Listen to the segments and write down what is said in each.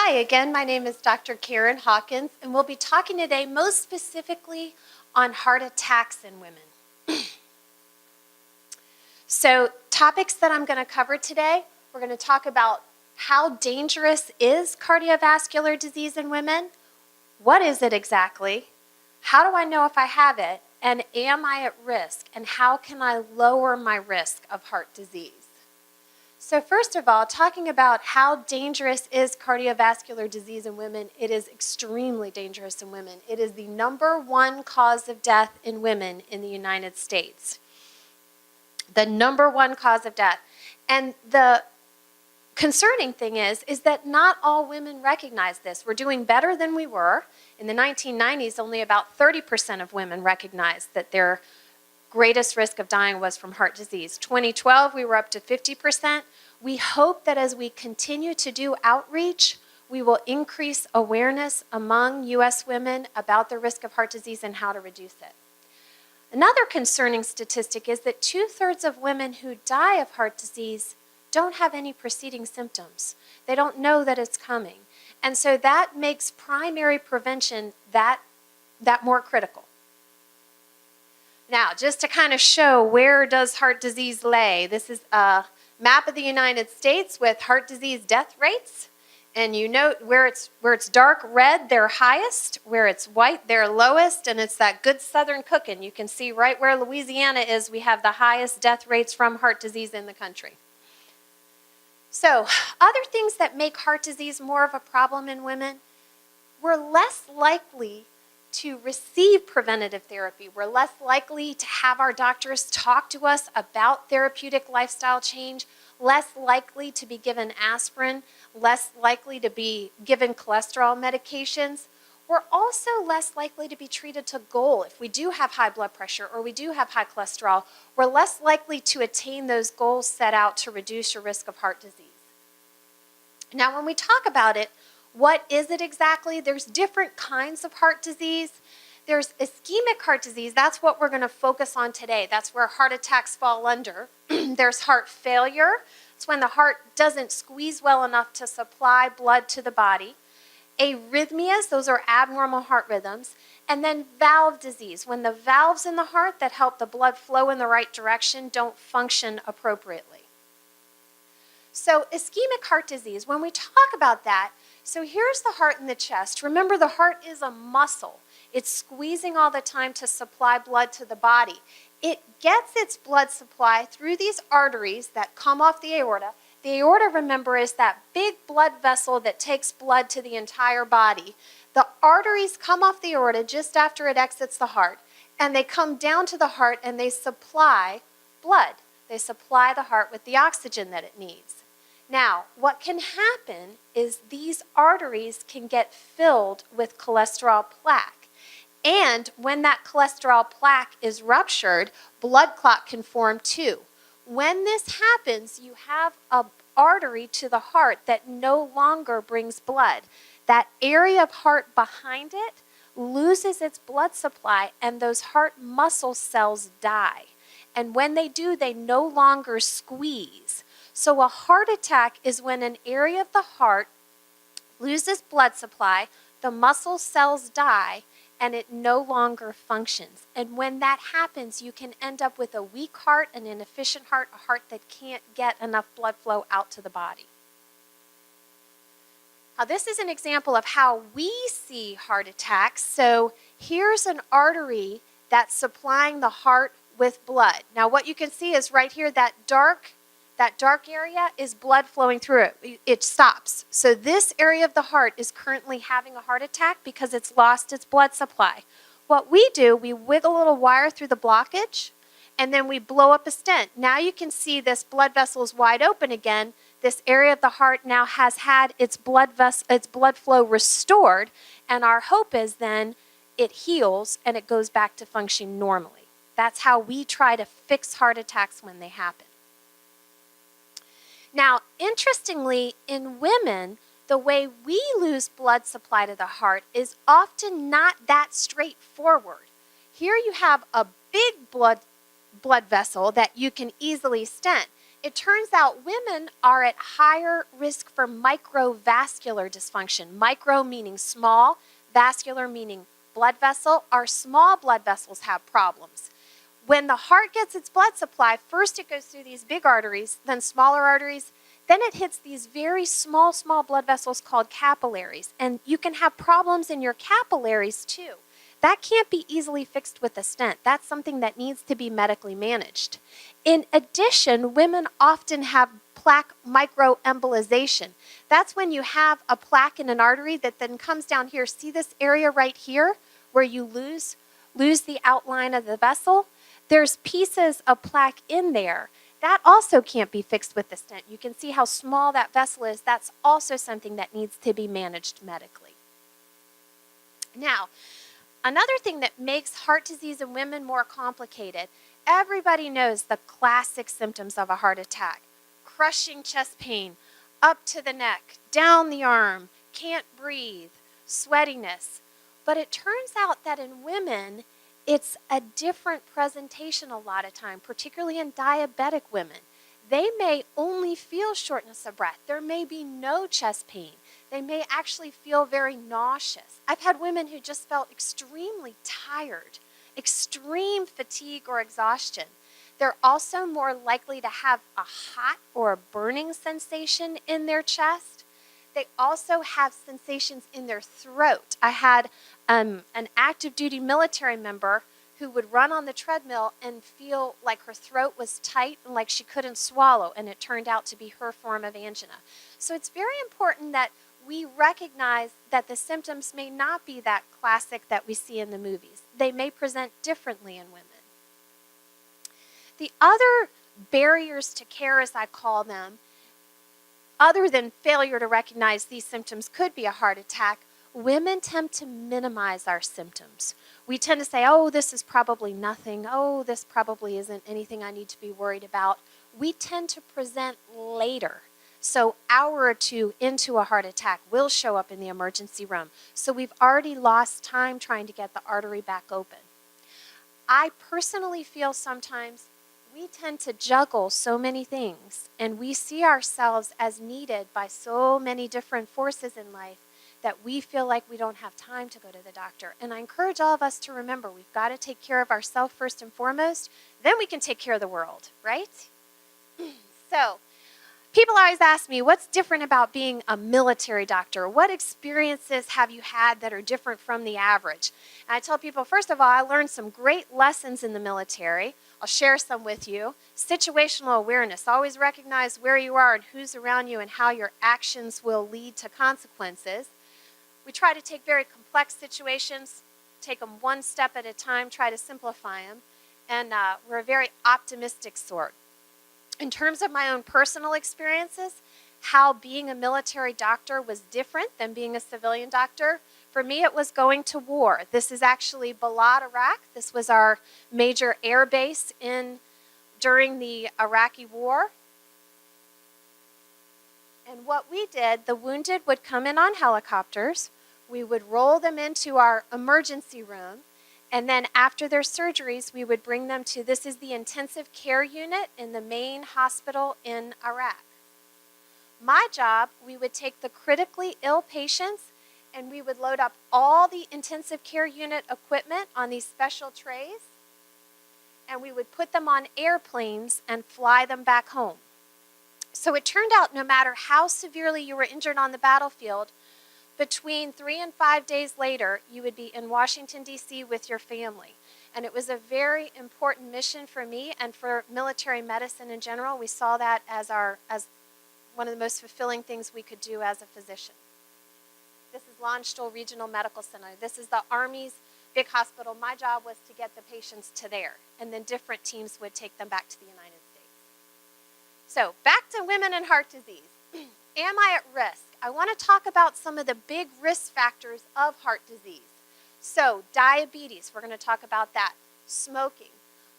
Hi again, my name is Dr. Karin Hawkins, and we'll be talking today most specifically on heart attacks in women. So, topics that I'm going to cover today, we're going to talk about how dangerous is cardiovascular disease in women, what is it exactly, how do I know if I have it, and am I at risk, and how can I lower my risk of heart disease? So first of all, talking about how dangerous is cardiovascular disease in women, it is extremely dangerous in women. It is the #1 cause of death in women in the United States. The #1 cause of death. And the concerning thing is that not all women recognize this. We're doing better than we were. In the 1990s, only about 30% of women recognized that their greatest risk of dying was from heart disease. 2012, we were up to 50%. We hope that as we continue to do outreach, we will increase awareness among U.S. women about the risk of heart disease and how to reduce it. Another concerning statistic is that 2/3 of women who die of heart disease don't have any preceding symptoms. They don't know that it's coming. And so that makes primary prevention that more critical. Now, just to kind of show where does heart disease lay, this is a map of the United States with heart disease death rates. And you note where it's dark red, they're highest. Where it's white, they're lowest. And it's that good southern cooking. You can see right where Louisiana is, we have the highest death rates from heart disease in the country. So, other things that make heart disease more of a problem in women, we're less likely to receive preventative therapy. We're less likely to have our doctors talk to us about therapeutic lifestyle change, less likely to be given aspirin, less likely to be given cholesterol medications. We're also less likely to be treated to goal. If we do have high blood pressure or we do have high cholesterol, we're less likely to attain those goals set out to reduce your risk of heart disease. Now, when we talk about it, what is it exactly? There's different kinds of heart disease. There's ischemic heart disease. That's what we're going to focus on today. That's where heart attacks fall under. There's heart failure. It's when the heart doesn't squeeze well enough to supply blood to the body. Arrhythmias, those are abnormal heart rhythms. And then valve disease, when the valves in the heart that help the blood flow in the right direction don't function appropriately. So ischemic heart disease, when we talk about that, so here's the heart and the chest. Remember, the heart is a muscle. It's squeezing all the time to supply blood to the body. It gets its blood supply through these arteries that come off the aorta. The aorta, remember, is that big blood vessel that takes blood to the entire body. The arteries come off the aorta just after it exits the heart, and they come down to the heart and they supply blood. They supply the heart with the oxygen that it needs. Now, what can happen is these arteries can get filled with cholesterol plaque. And when that cholesterol plaque is ruptured, blood clot can form too. When this happens, you have an artery to the heart that no longer brings blood. That area of heart behind it loses its blood supply, and those heart muscle cells die. And when they do, they no longer squeeze. So a heart attack is when an area of the heart loses blood supply, the muscle cells die, and it no longer functions. And when that happens, you can end up with a weak heart, an inefficient heart, a heart that can't get enough blood flow out to the body. Now, this is an example of how we see heart attacks. So here's an artery that's supplying the heart with blood. Now, what you can see is right here, that dark area is blood flowing through it. It stops. So this area of the heart is currently having a heart attack because it's lost its blood supply. What we do, we wiggle a little wire through the blockage, and then we blow up a stent. Now you can see this blood vessel is wide open again. This area of the heart now has had its blood flow restored, and our hope is then it heals and it goes back to functioning normally. That's how we try to fix heart attacks when they happen. Now, interestingly, in women, the way we lose blood supply to the heart is often not that straightforward. Here you have a big blood vessel that you can easily stent. It turns out women are at higher risk for microvascular dysfunction. Micro meaning small, vascular meaning blood vessel. Our small blood vessels have problems. When the heart gets its blood supply, first it goes through these big arteries, then smaller arteries, then it hits these very small blood vessels called capillaries. And you can have problems in your capillaries too. That can't be easily fixed with a stent. That's something that needs to be medically managed. In addition, women often have plaque microembolization. That's when you have a plaque in an artery that then comes down here. See this area right here where you lose the outline of the vessel? There's pieces of plaque in there. That also can't be fixed with the stent. You can see how small that vessel is. That's also something that needs to be managed medically. Now, another thing that makes heart disease in women more complicated, everybody knows the classic symptoms of a heart attack. Crushing chest pain, up to the neck, down the arm, can't breathe, sweatiness. But it turns out that in women, it's a different presentation a lot of time, particularly in diabetic women. They may only feel shortness of breath. There may be no chest pain. They may actually feel very nauseous. I've had women who just felt extremely tired, extreme fatigue or exhaustion. They're also more likely to have a hot or a burning sensation in their chest. They also have sensations in their throat. I had an active duty military member who would run on the treadmill and feel like her throat was tight and like she couldn't swallow, and it turned out to be her form of angina. So it's very important that we recognize that the symptoms may not be that classic that we see in the movies. They may present differently in women. The other barriers to care, as I call them, other than failure to recognize these symptoms could be a heart attack, women tend to minimize our symptoms. We tend to say, oh, this is probably nothing. Oh, this probably isn't anything I need to be worried about. We tend to present later. So hour or two into a heart attack, we'll show up in the emergency room. So we've already lost time trying to get the artery back open. I personally feel sometimes we tend to juggle so many things, and we see ourselves as needed by so many different forces in life that we feel like we don't have time to go to the doctor. And I encourage all of us to remember we've got to take care of ourselves first and foremost, then we can take care of the world, right? So, people always ask me, what's different about being a military doctor? What experiences have you had that are different from the average? And I tell people, first of all, I learned some great lessons in the military. I'll share some with you. Situational awareness. Always recognize where you are and who's around you and how your actions will lead to consequences. We try to take very complex situations, take them one step at a time, try to simplify them, and we're a very optimistic sort. In terms of my own personal experiences, how being a military doctor was different than being a civilian doctor. For me, it was going to war. This is actually Balad Iraq. This was our major air base during the Iraqi war. And what we did, the wounded would come in on helicopters. We would roll them into our emergency room. And then after their surgeries, we would bring them to, this is the intensive care unit in the main hospital in Iraq. My job, we would take the critically ill patients and we would load up all the intensive care unit equipment on these special trays, and we would put them on airplanes and fly them back home. So it turned out no matter how severely you were injured on the battlefield, between 3 and 5 days later, you would be in Washington, D.C. with your family. And it was a very important mission for me and for military medicine in general. We saw that as one of the most fulfilling things we could do as a physician. This is Landstuhl Regional Medical Center. This is the Army's big hospital. My job was to get the patients to there, and then different teams would take them back to the United States. So back to women and heart disease. Am I at risk? I want to talk about some of the big risk factors of heart disease. So diabetes, we're going to talk about that. Smoking,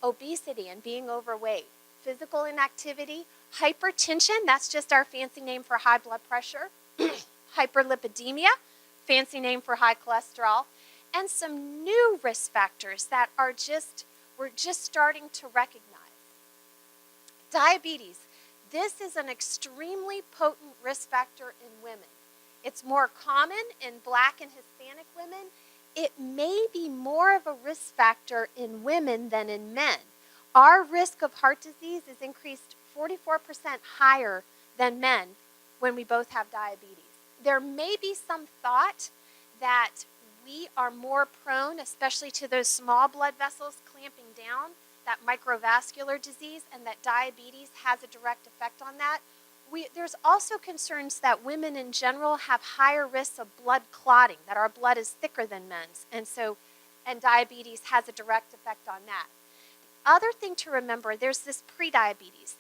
obesity and being overweight, physical inactivity, hypertension, that's just our fancy name for high blood pressure, hyperlipidemia, fancy name for high cholesterol, and some new risk factors that we're just starting to recognize. Diabetes. This is an extremely potent risk factor in women. It's more common in Black and Hispanic women. It may be more of a risk factor in women than in men. Our risk of heart disease is increased 44% higher than men when we both have diabetes. There may be some thought that we are more prone, especially to those small blood vessels clamping down, that microvascular disease, and that diabetes has a direct effect on that. There's also concerns that women in general have higher risks of blood clotting, that our blood is thicker than men's, and diabetes has a direct effect on that. The other thing to remember, there's this prediabetes.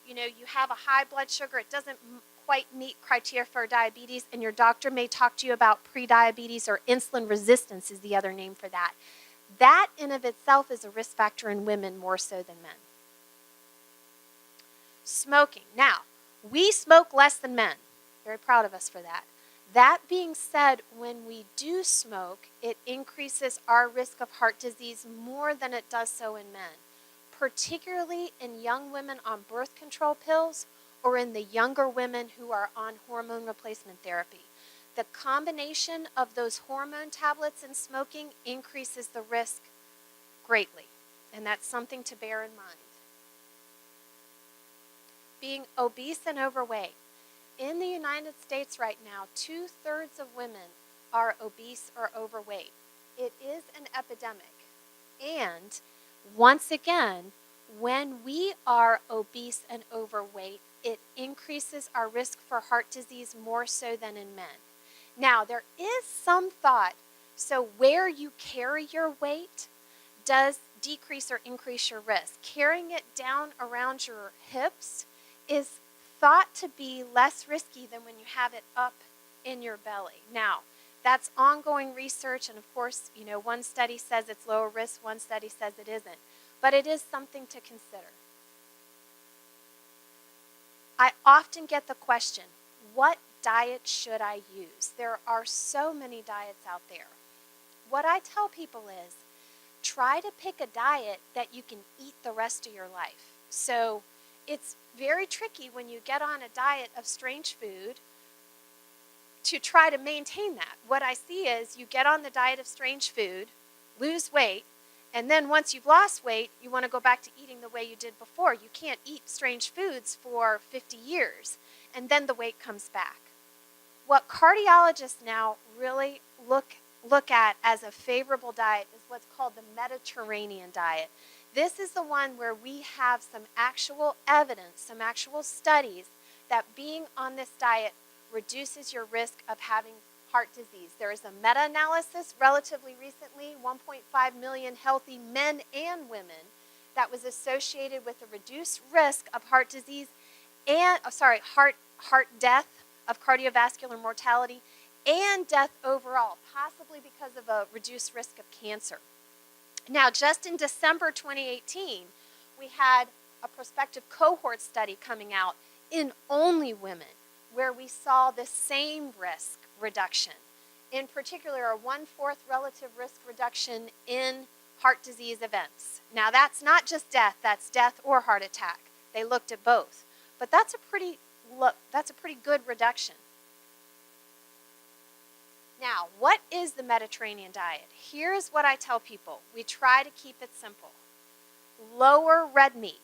You have a high blood sugar, it doesn't quite meet criteria for diabetes, and your doctor may talk to you about prediabetes, or insulin resistance is the other name for that. That in of itself is a risk factor in women more so than men. Smoking. Now, we smoke less than men. Very proud of us for that. That being said, when we do smoke, it increases our risk of heart disease more than it does so in men, particularly in young women on birth control pills or in the younger women who are on hormone replacement therapy. The combination of those hormone tablets and smoking increases the risk greatly, and that's something to bear in mind. Being obese and overweight. In the United States right now, 2/3 of women are obese or overweight. It is an epidemic. And once again, when we are obese and overweight, it increases our risk for heart disease more so than in men. Now, there is some thought, so where you carry your weight does decrease or increase your risk. Carrying it down around your hips is thought to be less risky than when you have it up in your belly. Now, that's ongoing research, and of course, one study says it's lower risk, one study says it isn't. But it is something to consider. I often get the question, what diet should I use? There are so many diets out there. What I tell people is, try to pick a diet that you can eat the rest of your life. So it's very tricky when you get on a diet of strange food to try to maintain that. What I see is you get on the diet of strange food, lose weight, and then once you've lost weight, you want to go back to eating the way you did before. You can't eat strange foods for 50 years, and then the weight comes back. What cardiologists now really look at as a favorable diet is what's called the Mediterranean diet. This is the one where we have some actual evidence, some actual studies that being on this diet reduces your risk of having heart disease. There is a meta-analysis relatively recently, 1.5 million healthy men and women, that was associated with a reduced risk of heart disease and, heart death, of cardiovascular mortality, and death overall, possibly because of a reduced risk of cancer. Now, just in December 2018, we had a prospective cohort study coming out in only women, where we saw the same risk reduction. In particular, a 1/4 relative risk reduction in heart disease events. Now, that's not just death, that's death or heart attack. They looked at both. But that's a pretty good reduction. Now, what is the Mediterranean diet? Here's what I tell people. We try to keep it simple. Lower red meat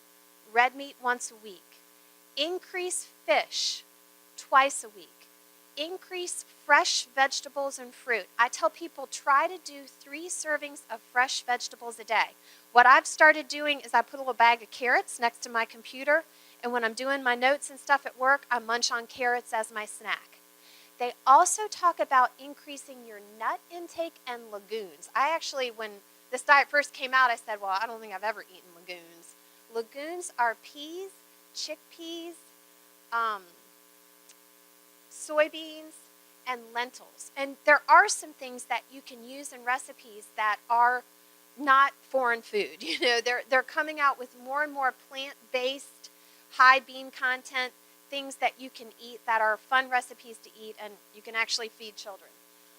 once a week. Increase fish twice a week. Increase fresh vegetables and fruit. I tell people try to do 3 servings of fresh vegetables a day. What I've started doing is I put a little bag of carrots next to my computer, and when I'm doing my notes and stuff at work, I munch on carrots as my snack. They also talk about increasing your nut intake and legumes. I actually, when this diet first came out, I said, well, I don't think I've ever eaten legumes. Legumes are peas, chickpeas, soybeans, and lentils. And there are some things that you can use in recipes that are not foreign food. They're coming out with more and more plant-based, high bean content, things that you can eat that are fun recipes to eat, and you can actually feed children.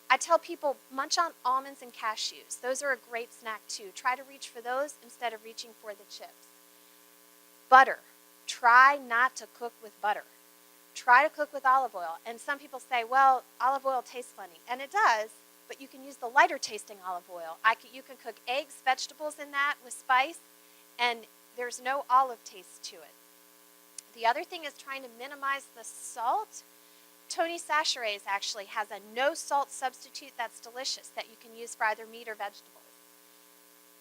I tell people, munch on almonds and cashews. Those are a great snack too. Try to reach for those instead of reaching for the chips. Butter. try not to cook with butter. Try to cook with olive oil. And some people say, well, olive oil tastes funny. And it does, but you can use the lighter tasting olive oil. You can cook eggs, vegetables in that with spice, and there's no olive taste to it. The other thing is trying to minimize the salt. Tony Chachere's actually has a no salt substitute that's delicious that you can use for either meat or vegetables.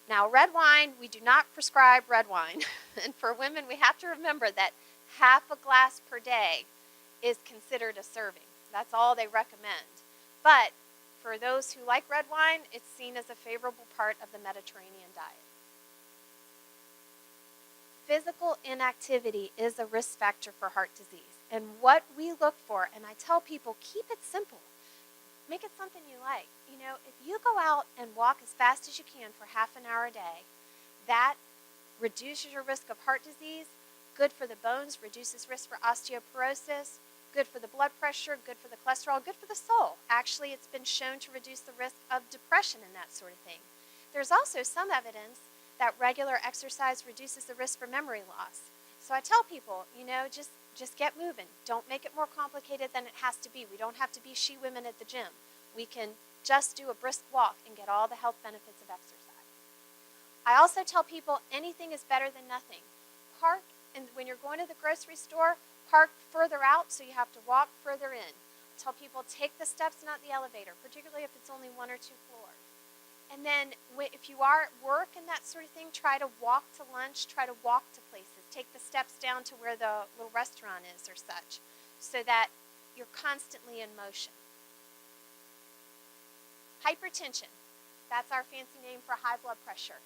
Now, red wine, we do not prescribe red wine. And for women, we have to remember that half a glass per day is considered a serving. That's all they recommend. But for those who like red wine, it's seen as a favorable part of the Mediterranean diet. Physical inactivity is a risk factor for heart disease. And what we look for, and I tell people, keep it simple. Make it something you like. You know, if you go out and walk as fast as you can for half an hour a day, that reduces your risk of heart disease, good for the bones, reduces risk for osteoporosis, good for the blood pressure, good for the cholesterol, good for the soul. Actually, it's been shown to reduce the risk of depression and that sort of thing. There's also some evidence that regular exercise reduces the risk for memory loss. So I tell people, you know, just get moving. Don't make it more complicated than it has to be. We don't have to be she women at the gym. We can just do a brisk walk and get all the health benefits of exercise. I also tell people anything is better than nothing. Park, and when you're going to the grocery store, park further out so you have to walk further in. I tell people take the steps, not the elevator, particularly if it's only 1 or 2 floors. And then if you are at work and that sort of thing, try to walk to lunch, try to walk to places. Take the steps down to where the little restaurant is or such, so that you're constantly in motion. Hypertension, that's our fancy name for high blood pressure,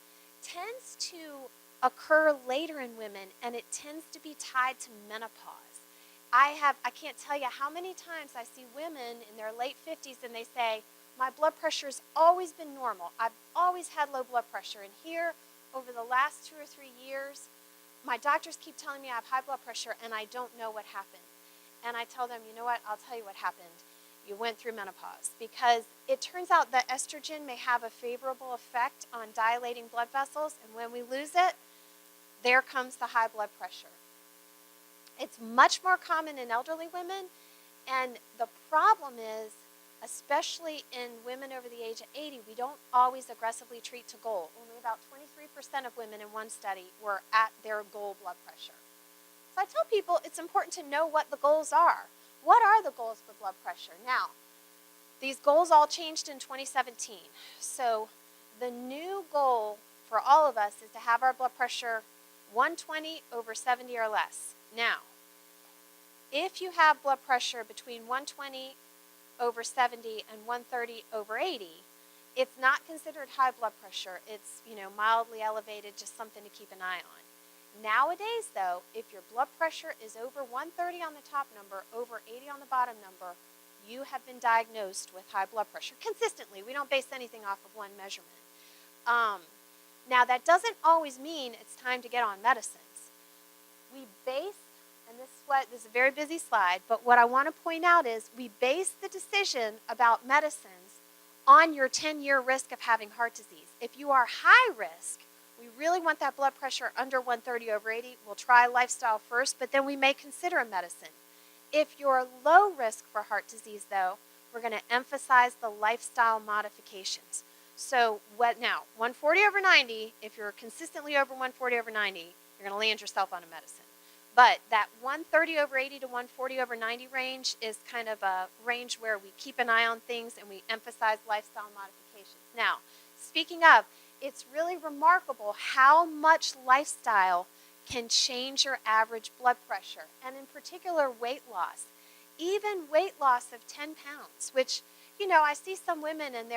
tends to occur later in women, and it tends to be tied to menopause. I can't tell you how many times I see women in their late 50s and they say, my blood pressure's always been normal. I've always had low blood pressure. And here, over the last 2 or 3 years, my doctors keep telling me I have high blood pressure and I don't know what happened. And I tell them, you know what, I'll tell you what happened. You went through menopause. Because it turns out that estrogen may have a favorable effect on dilating blood vessels. And when we lose it, there comes the high blood pressure. It's much more common in elderly women. And the problem is, especially in women over the age of 80, we don't always aggressively treat to goal. Only about 23% of women in one study were at their goal blood pressure. So I tell people it's important to know what the goals are. What are the goals for blood pressure? Now, these goals all changed in 2017. So the new goal for all of us is to have our blood pressure 120 over 70 or less. Now, if you have blood pressure between 120 over 70 and 130 over 80, it's not considered high blood pressure. It's, mildly elevated, just something to keep an eye on. Nowadays, though, if your blood pressure is over 130 on the top number, over 80 on the bottom number, you have been diagnosed with high blood pressure consistently. We don't base anything off of one measurement. Now, that doesn't always mean it's time to get on medicines. We base, and this is a very busy slide, but what I want to point out is we base the decision about medicines on your 10-year risk of having heart disease. If you are high risk, we really want that blood pressure under 130 over 80, we'll try lifestyle first, but then we may consider a medicine. If you're low risk for heart disease, though, we're going to emphasize the lifestyle modifications. So now, 140 over 90, if you're consistently over 140 over 90, you're going to land yourself on a medicine. But that 130 over 80 to 140 over 90 range is kind of a range where we keep an eye on things and we emphasize lifestyle modifications. Now, speaking of, it's really remarkable how much lifestyle can change your average blood pressure, and in particular weight loss. Even weight loss of 10 pounds, which, I see some women and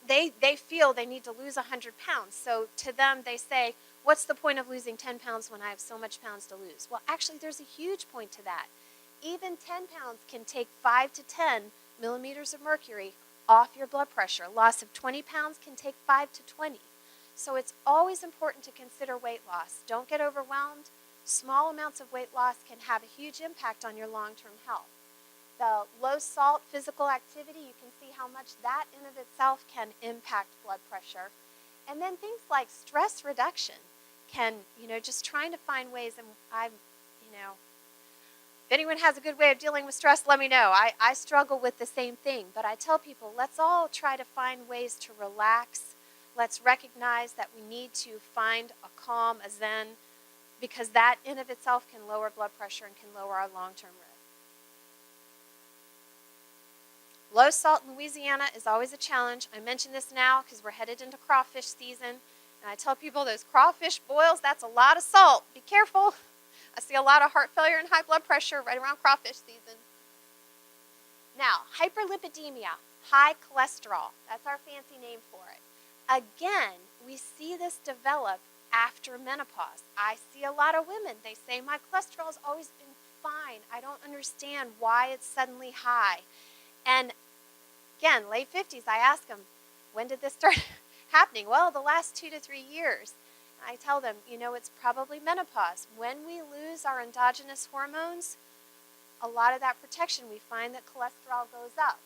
they feel they need to lose 100 pounds. So to them, they say, what's the point of losing 10 pounds when I have so much pounds to lose? Well, actually, there's a huge point to that. Even 10 pounds can take 5 to 10 millimeters of mercury off your blood pressure. Loss of 20 pounds can take 5 to 20. So it's always important to consider weight loss. Don't get overwhelmed. Small amounts of weight loss can have a huge impact on your long-term health. The low salt physical activity, you can see how much that in of itself can impact blood pressure. And then things like stress reduction can, just trying to find ways, and if anyone has a good way of dealing with stress, let me know. I struggle with the same thing, but I tell people, let's all try to find ways to relax. Let's recognize that we need to find a calm, a zen, because that in of itself can lower blood pressure and can lower our long-term risk. Low salt in Louisiana is always a challenge. I mention this now because we're headed into crawfish season. And I tell people those crawfish boils, that's a lot of salt. Be careful. I see a lot of heart failure and high blood pressure right around crawfish season. Now, hyperlipidemia, high cholesterol. That's our fancy name for it. Again, we see this develop after menopause. I see a lot of women, they say, my cholesterol's always been fine. I don't understand why it's suddenly high. And again, late 50s, I ask them, when did this start happening? Well, the last 2 to 3 years. I tell them, it's probably menopause. When we lose our endogenous hormones, a lot of that protection, we find that cholesterol goes up.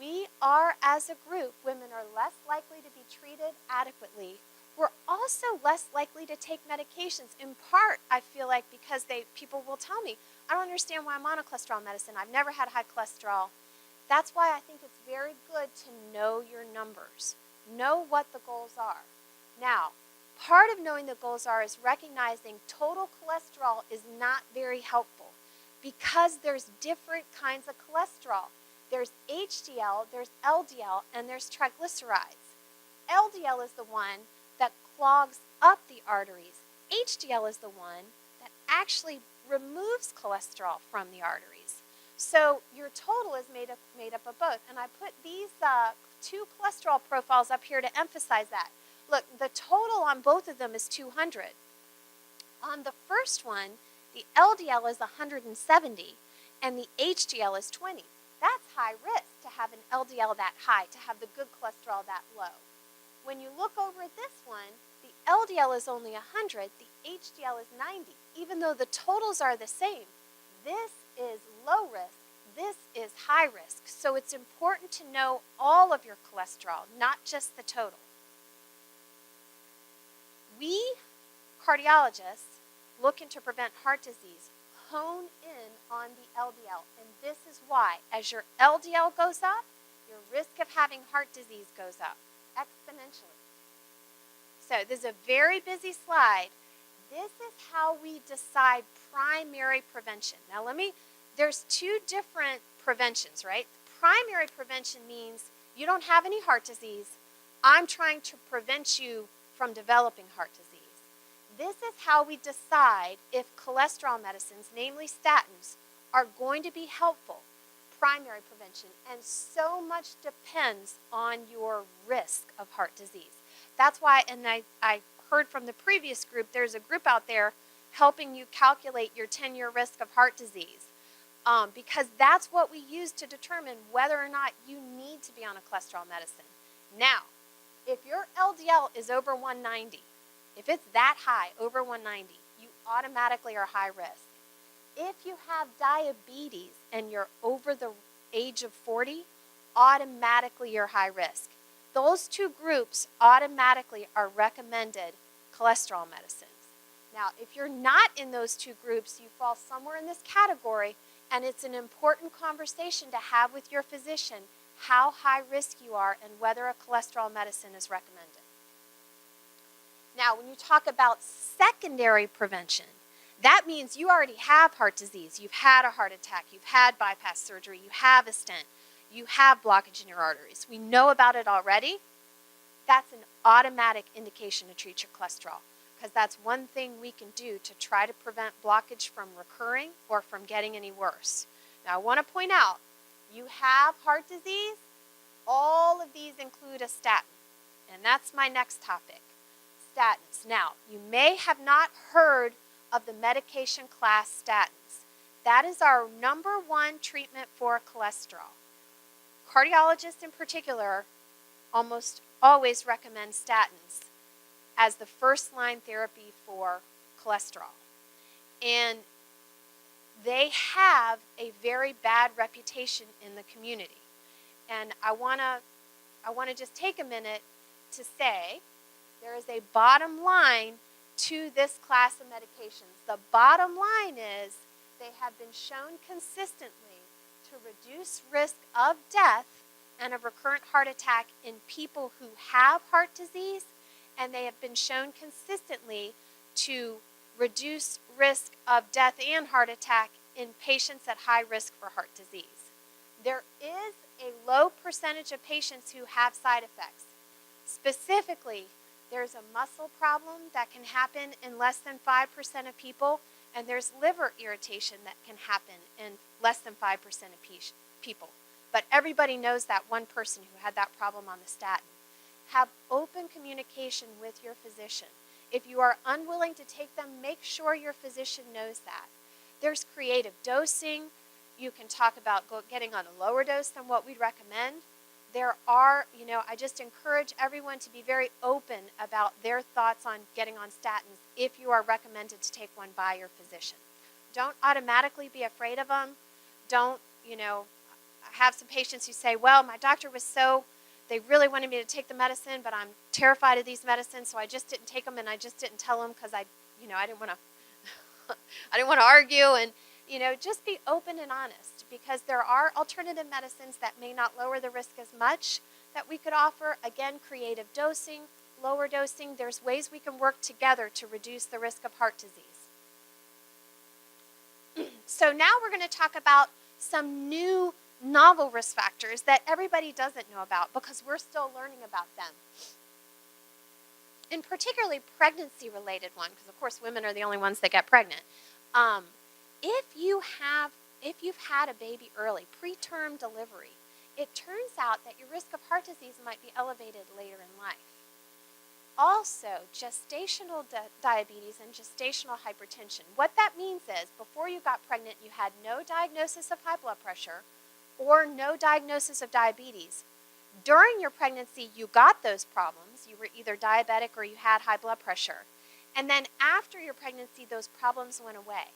We are, as a group, women are less likely to be treated adequately. We're also less likely to take medications, in part, I feel like, because people will tell me, I don't understand why I'm on a cholesterol medicine. I've never had high cholesterol. That's why I think it's very good to know your numbers. Know what the goals are. Now, part of knowing the goals are is recognizing total cholesterol is not very helpful because there's different kinds of cholesterol. There's HDL, there's LDL, and there's triglycerides. LDL is the one that clogs up the arteries. HDL is the one that actually removes cholesterol from the arteries. So your total is made up of both. And I put these 2 cholesterol profiles up here to emphasize that. Look, the total on both of them is 200. On the first one, the LDL is 170 and the HDL is 20. That's high risk to have an LDL that high, to have the good cholesterol that low. When you look over at this one, the LDL is only 100, the HDL is 90, even though the totals are the same. This is low risk, this is high risk. So it's important to know all of your cholesterol, not just the total. We, cardiologists, looking to prevent heart disease, hone in on the LDL. And this is why, as your LDL goes up, your risk of having heart disease goes up exponentially. So this is a very busy slide. This is how we decide primary prevention. Now there's 2 different preventions, right? Primary prevention means you don't have any heart disease. I'm trying to prevent you from developing heart disease. This is how we decide if cholesterol medicines, namely statins, are going to be helpful, primary prevention. And so much depends on your risk of heart disease. That's why, and I heard from the previous group, there's a group out there helping you calculate your 10-year risk of heart disease. Because that's what we use to determine whether or not you need to be on a cholesterol medicine. Now, if your LDL is over 190, if it's that high, over 190, you automatically are high risk. If you have diabetes and you're over the age of 40, automatically you're high risk. Those 2 groups automatically are recommended cholesterol medicines. Now, if you're not in those 2 groups, you fall somewhere in this category, and it's an important conversation to have with your physician how high risk you are and whether a cholesterol medicine is recommended. Now, when you talk about secondary prevention, that means you already have heart disease, you've had a heart attack, you've had bypass surgery, you have a stent, you have blockage in your arteries. We know about it already. That's an automatic indication to treat your cholesterol, because that's one thing we can do to try to prevent blockage from recurring or from getting any worse. Now, I want to point out, you have heart disease, all of these include a statin, and that's my next topic. Statins. Now, you may have not heard of the medication class statins. That is our #1 treatment for cholesterol. Cardiologists in particular almost always recommend statins as the first-line therapy for cholesterol. And they have a very bad reputation in the community. And I want to just take a minute to say there is a bottom line to this class of medications. The bottom line is they have been shown consistently to reduce risk of death and of recurrent heart attack in people who have heart disease, and they have been shown consistently to reduce risk of death and heart attack in patients at high risk for heart disease. There is a low percentage of patients who have side effects. Specifically, there's a muscle problem that can happen in less than 5% of people, and there's liver irritation that can happen in less than 5% of people. But everybody knows that one person who had that problem on the statin. Have open communication with your physician. If you are unwilling to take them, make sure your physician knows that. There's creative dosing. You can talk about getting on a lower dose than what we'd recommend. There are, I just encourage everyone to be very open about their thoughts on getting on statins if you are recommended to take one by your physician. Don't automatically be afraid of them. Don't, I have some patients who say, well, my doctor was they really wanted me to take the medicine, but I'm terrified of these medicines, so I just didn't take them, and I just didn't tell them because I didn't want to, I didn't want to argue, and just be open and honest, because there are alternative medicines that may not lower the risk as much that we could offer. Again, creative dosing, lower dosing. There's ways we can work together to reduce the risk of heart disease. So now we're going to talk about some new novel risk factors that everybody doesn't know about because we're still learning about them. And particularly pregnancy-related one, because of course women are the only ones that get pregnant. If you've had a baby early, preterm delivery, it turns out that your risk of heart disease might be elevated later in life. Also, gestational diabetes and gestational hypertension. What that means is before you got pregnant, you had no diagnosis of high blood pressure or no diagnosis of diabetes. During your pregnancy, you got those problems. You were either diabetic or you had high blood pressure. And then after your pregnancy, those problems went away.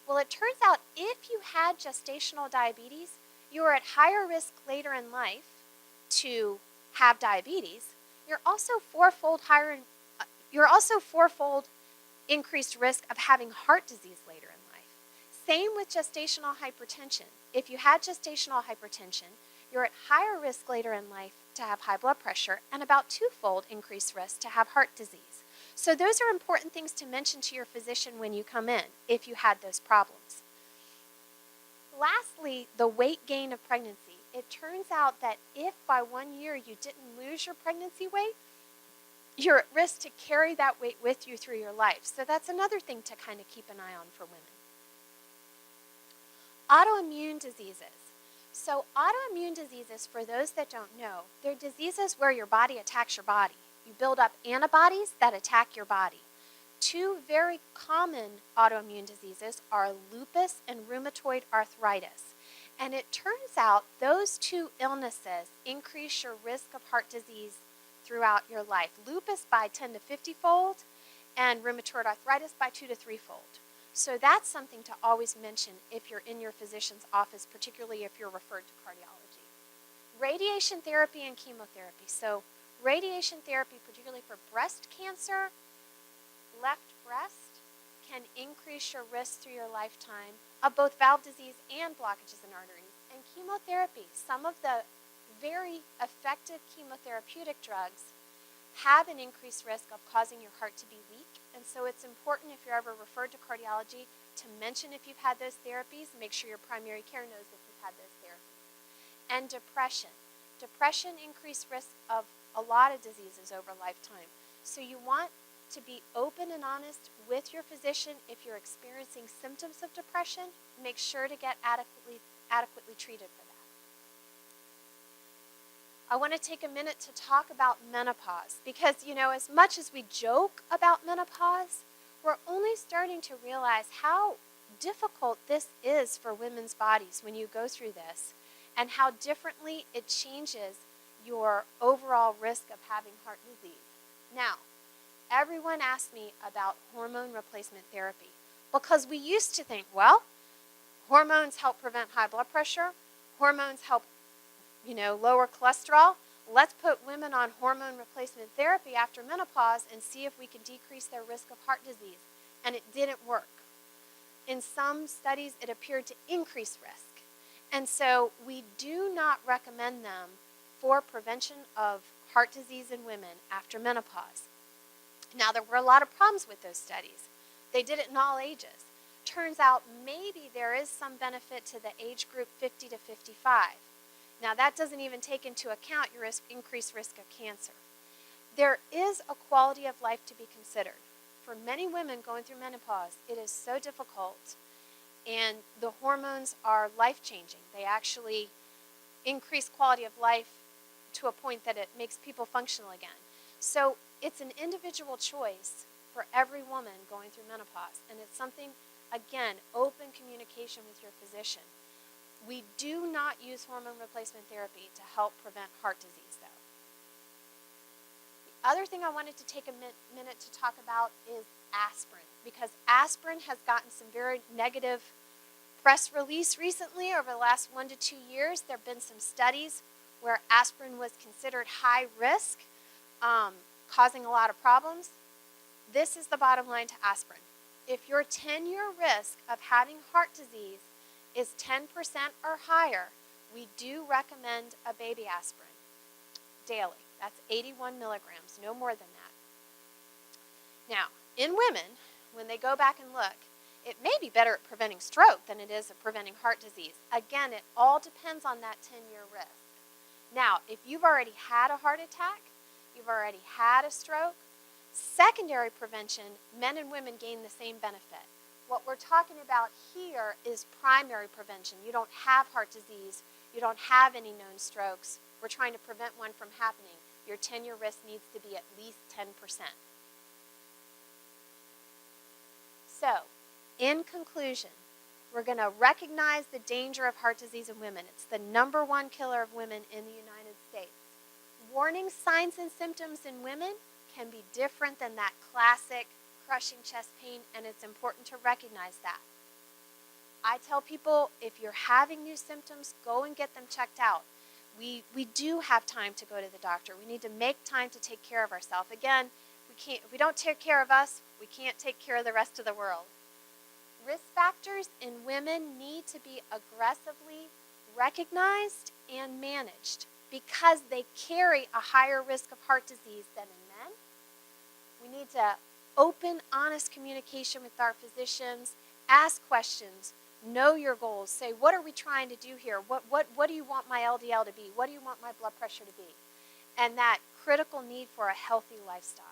Well, it turns out if you had gestational diabetes, you are at higher risk later in life to have diabetes. You're also fourfold increased risk of having heart disease later in life. Same with gestational hypertension. If you had gestational hypertension, you're at higher risk later in life to have high blood pressure and about twofold increased risk to have heart disease. So those are important things to mention to your physician when you come in if you had those problems. Lastly, the weight gain of pregnancy. It turns out that if by 1 year you didn't lose your pregnancy weight, you're at risk to carry that weight with you through your life. So that's another thing to kind of keep an eye on for women. Autoimmune diseases. So autoimmune diseases, for those that don't know, they're diseases where your body attacks your body. You build up antibodies that attack your body. Two very common autoimmune diseases are lupus and rheumatoid arthritis. And it turns out those two illnesses increase your risk of heart disease throughout your life. Lupus by 10 to 50-fold and rheumatoid arthritis by 2 to 3-fold. So that's something to always mention if you're in your physician's office, particularly if you're referred to cardiology. Radiation therapy and chemotherapy. So radiation therapy, particularly for breast cancer, left breast, can increase your risk through your lifetime of both valve disease and blockages in arteries. And chemotherapy, some of the very effective chemotherapeutic drugs have an increased risk of causing your heart to be weak. And so it's important if you're ever referred to cardiology to mention if you've had those therapies, make sure your primary care knows if you've had those therapies. And depression. Depression increased risk of a lot of diseases over lifetime. So you want to be open and honest with your physician. If you're experiencing symptoms of depression, make sure to get adequately treated for that. I want to take a minute to talk about menopause because, as much as we joke about menopause, we're only starting to realize how difficult this is for women's bodies when you go through this and how differently it changes your overall risk of having heart disease. Now, everyone asks me about hormone replacement therapy because we used to think, well, hormones help prevent high blood pressure, hormones help lower cholesterol. let's put women on hormone replacement therapy after menopause and see if we can decrease their risk of heart disease. And it didn't work. In some studies, it appeared to increase risk. And so we do not recommend them for prevention of heart disease in women after menopause. Now, there were a lot of problems with those studies. They did it in all ages. Turns out maybe there is some benefit to the age group 50 to 55. Now, that doesn't even take into account your increased risk of cancer. There is a quality of life to be considered. For many women going through menopause, it is so difficult, and the hormones are life-changing. They actually increase quality of life to a point that it makes people functional again. So it's an individual choice for every woman going through menopause, and it's something, again, open communication with your physician. We do not use hormone replacement therapy to help prevent heart disease, though. The other thing I wanted to take a minute to talk about is aspirin, because aspirin has gotten some very negative press release recently over the last 1 to 2 years. There have been some studies where aspirin was considered high risk, causing a lot of problems. This is the bottom line to aspirin. If your 10-year risk of having heart disease is 10% or higher, we do recommend a baby aspirin daily. That's 81 milligrams, no more than that. Now, in women, when they go back and look, it may be better at preventing stroke than it is at preventing heart disease. Again, it all depends on that 10-year risk. Now, if you've already had a heart attack, you've already had a stroke, secondary prevention, men and women gain the same benefit. What we're talking about here is primary prevention. You don't have heart disease. You don't have any known strokes. We're trying to prevent one from happening. Your 10-year risk needs to be at least 10%. So, in conclusion, we're going to recognize the danger of heart disease in women. It's the #1 killer of women in the United States. Warning signs and symptoms in women can be different than that classic crushing chest pain, and it's important to recognize that. I tell people, if you're having new symptoms, go and get them checked out. We do have time to go to the doctor. We need to make time to take care of ourselves. Again, if we don't take care of us, we can't take care of the rest of the world. Risk factors in women need to be aggressively recognized and managed because they carry a higher risk of heart disease than in men. We need to open, honest communication with our physicians, ask questions, know your goals, say, what are we trying to do here? What do you want my LDL to be? What do you want my blood pressure to be? And that critical need for a healthy lifestyle.